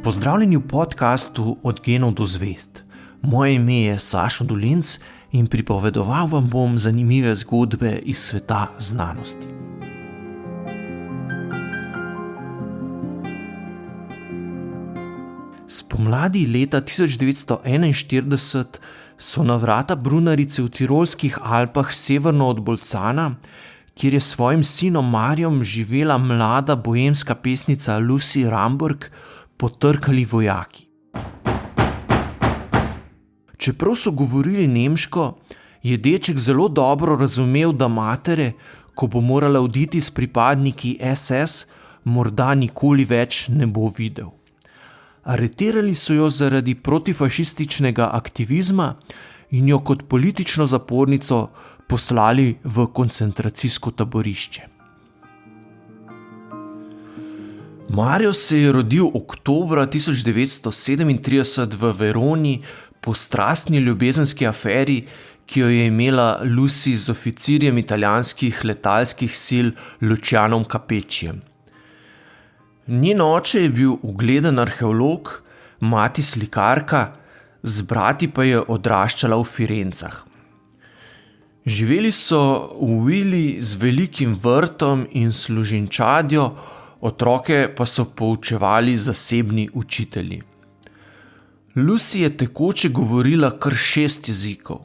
Pozdravljeni v podkastu Od genov do zvezd. Moje ime je Sašo Dolinc in pripovedoval vam bom zanimive zgodbe iz sveta znanosti. Spomladi leta 1941 so na vrata brunarice v Tirolskih Alpah severno od Bolcana, kjer je s svojim sinom Mariom živela mlada bohemska pesnica Lucy Ramberg, potrkali vojaki. Čeprav so govorili nemško, je deček zelo dobro razumel, da matere, ko bo morala oditi s pripadniki SS, morda nikoli več ne bo videl. Aretirali so jo zaradi protifašističnega aktivizma in jo kot politično zapornico poslali v koncentracijsko taborišče. Mario se je rodil oktobra 1937 v Veroni po strastni ljubezenski aferi, ki jo je imela Lucy z oficirjem italijanskih letalskih sil Lucianom Capeccijem. Njen oče je bil ugleden arheolog, mati slikarka, z brati pa je odraščala v Firencah. Živeli so v vili z velikim vrtom in služinčadjo, otroke pa so poučevali zasebni učitelji. Lucy je tekoče govorila kar 6 jezikov.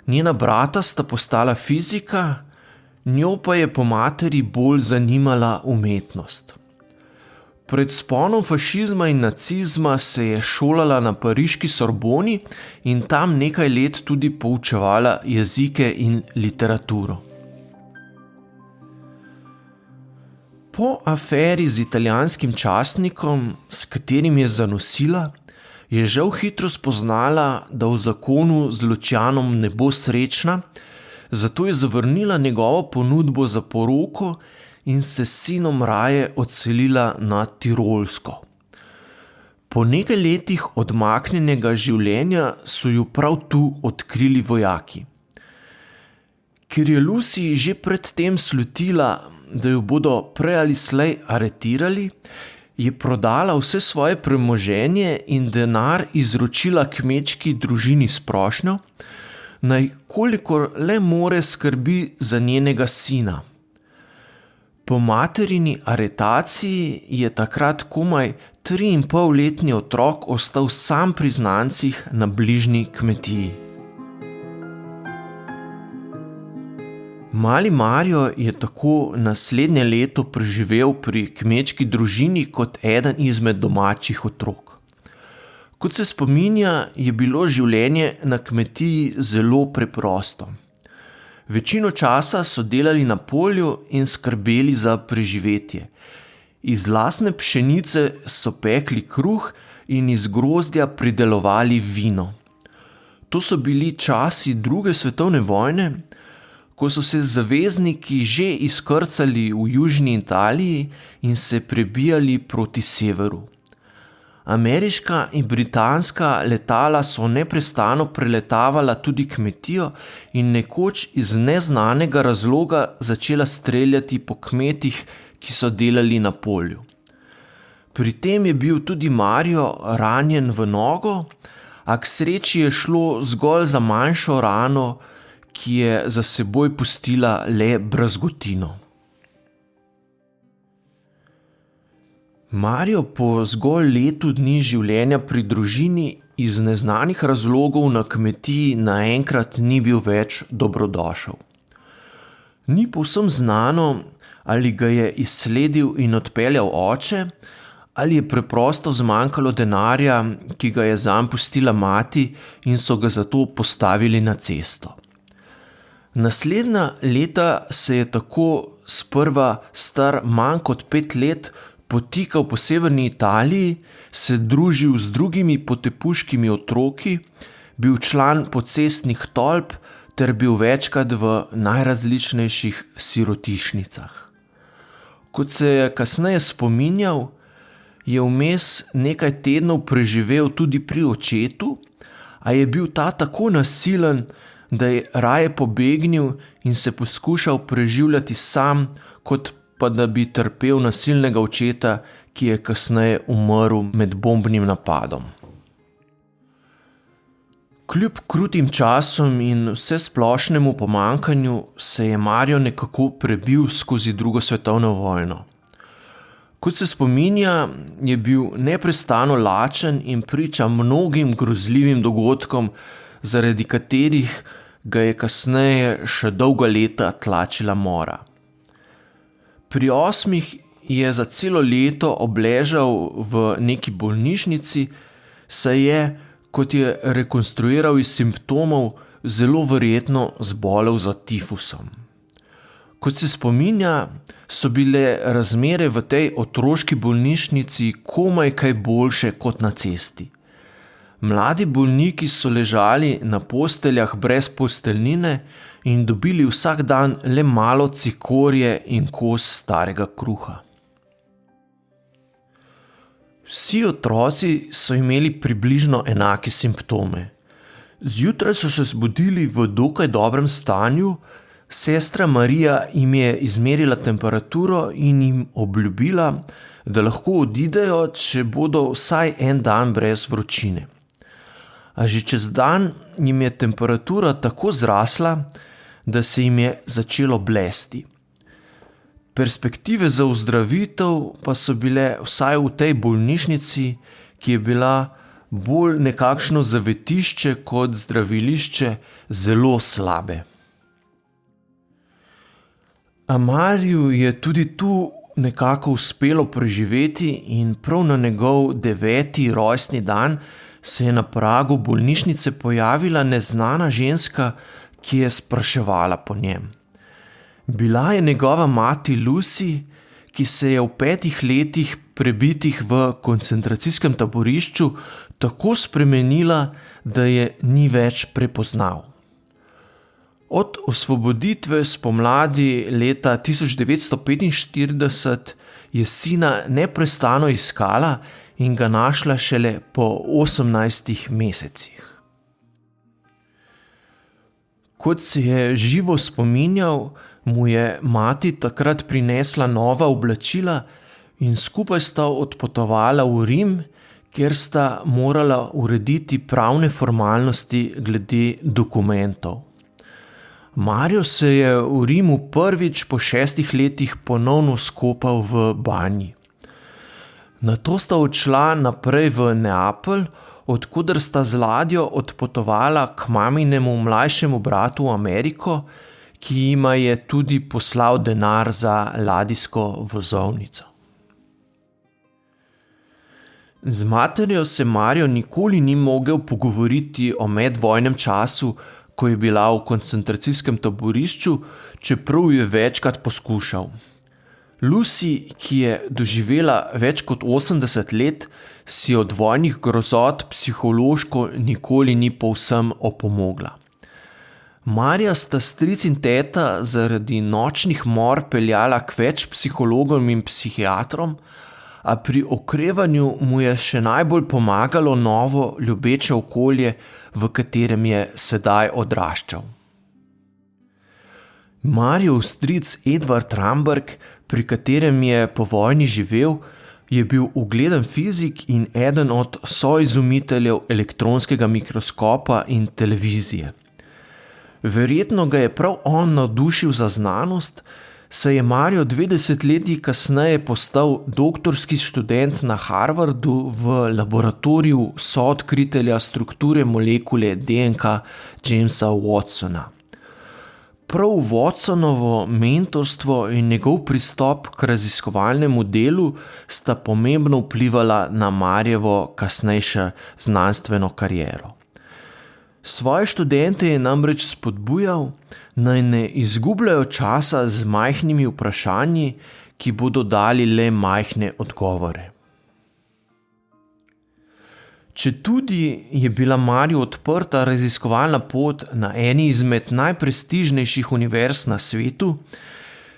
Njena brata sta postala fizika, njo pa je po materi bolj zanimala umetnost. Pred vzponom fašizma in nacizma se je šolala na pariški Sorboni in tam nekaj let tudi poučevala jezike in literaturo. Po aferi z italijanskim časnikom, s katerim je zanosila, je žal hitro spoznala, da v zakonu z Lucianom ne bo srečna, zato je zavrnila njegovo ponudbo za poroko in se s sinom raje odselila na Tirolsko. Po nekaj letih odmaknjenega življenja so ju prav tu odkrili vojaki. Ker je Lucy že predtem slutila, da jo bodo prej ali slej aretirali, je prodala vse svoje premoženje in denar izročila kmečki družini s prošnjo, naj kolikor le more skrbi za njenega sina. Po materini aretaciji je takrat komaj 3,5-letni otrok ostal sam pri znancih na bližnji kmetiji. Mali Mario je tako naslednje leto preživel pri kmečki družini kot eden izmed domačih otrok. Kot se spominja, je bilo življenje na kmetiji zelo preprosto. Večino časa so delali na polju in skrbeli za preživetje. Iz lastne pšenice so pekli kruh in iz grozdja pridelovali vino. To so bili časi 2. svetovne vojne, ko so se zavezniki že izkrcali v južni Italiji in se prebijali proti severu. Ameriška in britanska letala so neprestano preletavala tudi kmetijo in nekoč iz neznanega razloga začela streljati po kmetih, ki so delali na polju. Pri tem je bil tudi Mario ranjen v nogo, a k sreči je šlo zgolj za manjšo rano, ki je za seboj pustila le brazgotino. Mario po zgolj letu dni življenja pri družini iz neznanih razlogov na kmetiji naenkrat ni bil več dobrodošel. Ni povsem znano, ali ga je izsledil in odpeljal oče, ali je preprosto zmanjkalo denarja, ki ga je zanj pustila mati in so ga zato postavili na cesto. Naslednja leta se je tako sprva star manj kot 5 let potikal po severni Italiji, se družil z drugimi potepuškimi otroki, bil član pocestnih tolp ter bil večkrat v najrazličnejših sirotišnicah. Kot se je kasneje spominjal, je vmes nekaj tednov preživel tudi pri očetu, a je bil ta tako nasilen, da je raje pobegnil in se poskušal preživljati sam, kot pa da bi trpel nasilnega očeta, ki je kasneje umrl med bombnim napadom. Kljub krutim časom in vsesplošnemu pomanjkanju se je Mario nekako prebil skozi drugo svetovno vojno. Kot se spominja, je bil neprestano lačen in priča mnogim grozljivim dogodkom, zaradi katerih ga je kasneje še dolga leta tlačila mora. Pri 8 je za celo leto obležal v neki bolnišnici, saj je, kot je rekonstruiral iz simptomov, zelo verjetno zbolel za tifusom. Kot se spominja, so bile razmere v tej otroški bolnišnici komaj kaj boljše kot na cesti. Mladi bolniki so ležali na posteljah brez posteljnine in dobili vsak dan le malo cikorje in kos starega kruha. Vsi otroci so imeli približno enake simptome. Zjutraj so se zbudili v dokaj dobrem stanju, sestra Marija jim je izmerila temperaturo in jim obljubila, da lahko odidejo, če bodo vsaj en dan brez vročine. A že čez dan jim je temperatura tako zrasla, da se jim je začelo blesti. Perspektive za ozdravitev pa so bile vsaj v tej bolnišnici, ki je bila bolj nekakšno zavetišče kot zdravilišče, zelo slabe. A Mariu je tudi tu nekako uspelo preživeti in prav na njegov 9. rojstni dan se je na pragu bolnišnice pojavila neznana ženska, ki je spraševala po njem. Bila je njegova mati Lucy, ki se je v 5 letih prebitih v koncentracijskem taborišču tako spremenila, da je ni več prepoznal. Od osvoboditve spomladi leta 1945 je sina neprestano iskala in ga našla šele po 18 mesecih. Kot se je živo spominjal, mu je mati takrat prinesla nova oblačila in skupaj sta odpotovala v Rim, kjer sta morala urediti pravne formalnosti glede dokumentov. Mario se je v Rimu prvič po 6 letih ponovno skopal v banji. Nato sta odšla naprej v Neapelj, odkuder sta z ladjo odpotovala k maminemu mlajšemu bratu v Ameriko, ki jima je tudi poslal denar za ladijsko vozovnico. Z materjo se Mario nikoli ni mogel pogovoriti o medvojnem času, ko je bila v koncentracijskem taborišču, čeprav je večkrat poskušal. Lucy, ki je doživela več kot 80 let, si od vojnih grozot psihološko nikoli ni povsem opomogla. Marija sta stric in teta zaradi nočnih mor peljala k več psihologom in psihiatrom, a pri okrevanju mu je še najbolj pomagalo novo ljubeče okolje, v katerem je sedaj odraščal. Marijev stric Edvard Ramberg, pri katerem je po vojni živel, je bil ugleden fizik in eden od soizumiteljev elektronskega mikroskopa in televizije. Verjetno ga je prav on navdušil za znanost, saj je Mario 20 leti kasneje postal doktorski študent na Harvardu v laboratoriju soodkritelja strukture molekule DNK Jamesa Watsona. Prav Watsonovo mentorstvo in njegov pristop k raziskovalnemu delu sta pomembno vplivala na Marjevo kasnejšo znanstveno kariero. Svoje študente je namreč spodbujal, naj ne izgubljajo časa z majhnimi vprašanji, ki bodo dali le majhne odgovore. Četudi je bila Mariju odprta raziskovalna pot na eni izmed najprestižnejših univerz na svetu,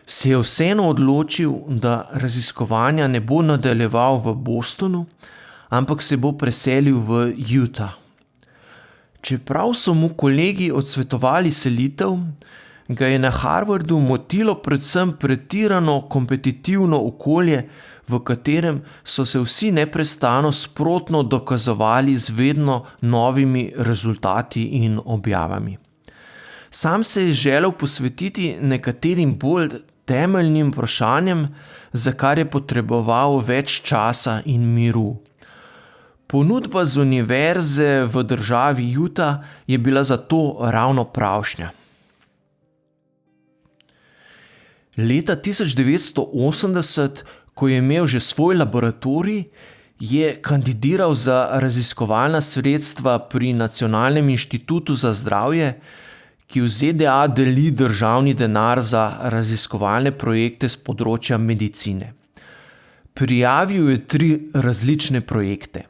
se je vseeno odločil, da raziskovanja ne bo nadaljeval v Bostonu, ampak se bo preselil v Utah. Čeprav so mu kolegi odsvetovali selitev, ga je na Harvardu motilo predvsem pretirano kompetitivno okolje, v katerem so se vsi neprestano sprotno dokazovali z vedno novimi rezultati in objavami. Sam se je želel posvetiti nekaterim bolj temeljnim vprašanjem, za kar je potreboval več časa in miru. Ponudba z univerze v državi Utah je bila zato ravno pravšnja. Leta 1980, ko je imel že svoj laboratorij, je kandidiral za raziskovalna sredstva pri Nacionalnem inštitutu za zdravje, ki v ZDA deli državni denar za raziskovalne projekte z področja medicine. Prijavil je 3 različne projekte.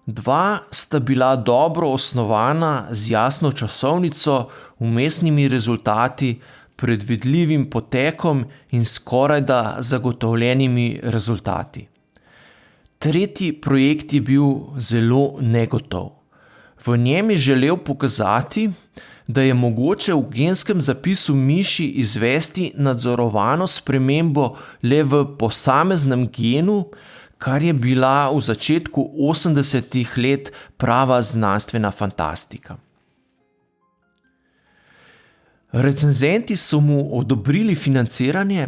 2 sta bila dobro osnovana z jasno časovnico, vmesnimi rezultati, predvidljivim potekom in skorajda zagotovljenimi rezultati. 3. projekt je bil zelo negotov. V njem je želel pokazati, da je mogoče v genskem zapisu miši izvesti nadzorovano spremembo le v posameznem genu, kar je bila v začetku 80. let prava znanstvena fantastika. Recenzenti so mu odobrili financiranje,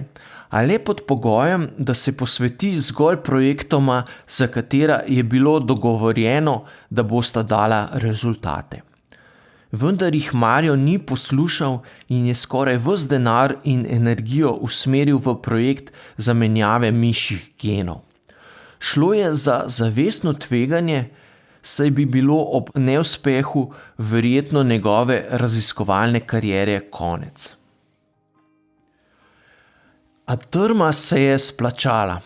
a le pod pogojem, da se posveti zgolj projektoma, za katera je bilo dogovorjeno, da bosta dala rezultate. Vendar jih Mario ni poslušal in je skoraj ves denar in energijo usmeril v projekt zamenjave mišjih genov. Šlo je za zavestno tveganje, saj bi bilo ob neuspehu verjetno njegove raziskovalne kariere konec. A trma se je splačala.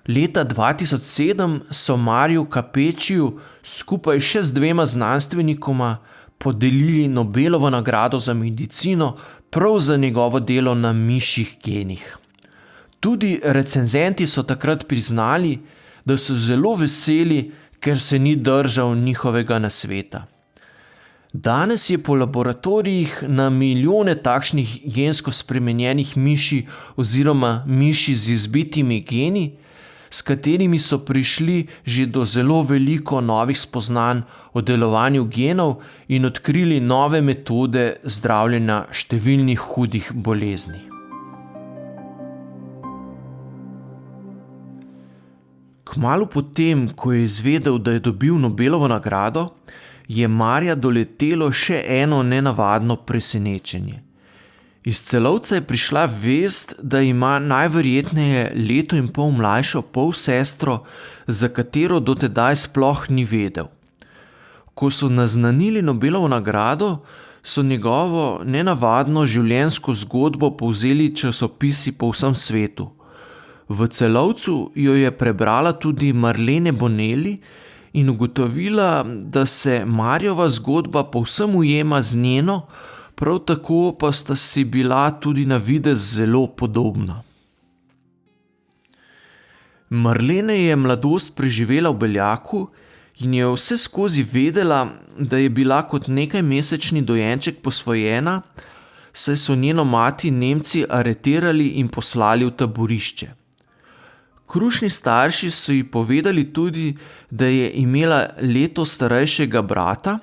Leta 2007 so Mariu Capecciu skupaj še z 2 znanstvenikoma podelili Nobelovo nagrado za medicino prav za njegovo delo na mišjih genih. Tudi recenzenti so takrat priznali, da so zelo veseli, ker se ni držal njihovega nasveta. Danes je po laboratorijih na milijone takšnih gensko spremenjenih miši oziroma miši z izbitimi geni, s katerimi so prišli že do zelo veliko novih spoznanj o delovanju genov in odkrili nove metode zdravljenja številnih hudih bolezni. Kmalu potem, ko je izvedel, da je dobil Nobelovo nagrado, je Marija doletelo še eno nenavadno presenečenje. Iz celovca je prišla vest, da ima najverjetneje 1,5 leta mlajšo polsestro, za katero do tedaj sploh ni vedel. Ko so naznanili Nobelovo nagrado, so njegovo nenavadno življenjsko zgodbo povzeli časopisi po vsem svetu. V celovcu jo je prebrala tudi Marlene Bonelli in ugotovila, da se Marijova zgodba povsem ujema z njeno, prav tako pa sta si bila tudi na videz zelo podobna. Marlene je mladost preživela v Beljaku in je vse skozi vedela, da je bila kot nekajmesečni dojenček posvojena, saj so njeno mati Nemci aretirali in poslali v taborišče. Krušni starši so ji povedali tudi, da je imela leto starejšega brata,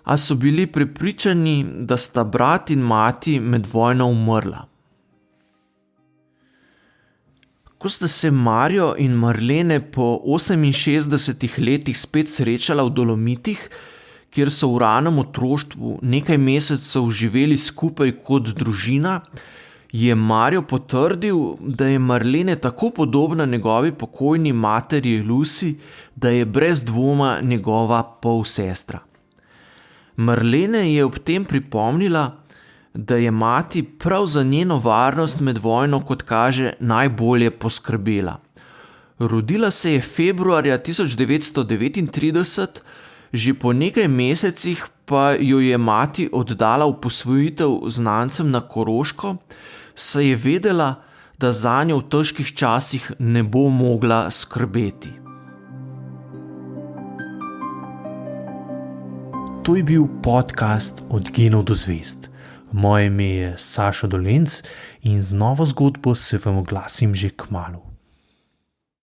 a so bili prepričani, da sta brat in mati med vojno umrla. Ko sta se Mario in Marlene po 68 letih spet srečala v Dolomitih, kjer so v ranem otroštvu nekaj mesecev živeli skupaj kot družina, je Mario potrdil, da je Marlene tako podobna njegovi pokojni materi Lucy, da je brez dvoma njegova polsestra. Marlene je ob tem pripomnila, da je mati prav za njeno varnost med vojno, kot kaže, najbolje poskrbela. Rodila se je februarja 1939, že po nekaj mesecih pa jo je mati oddala v posvojitev znancem na Koroško, saj je vedela, da zanjo v težkih časih ne bo mogla skrbeti. To je bil podcast Od genov do zvezd. Moje ime je Sašo Dolenc in z novo zgodbo se vam oglasim že kmalu.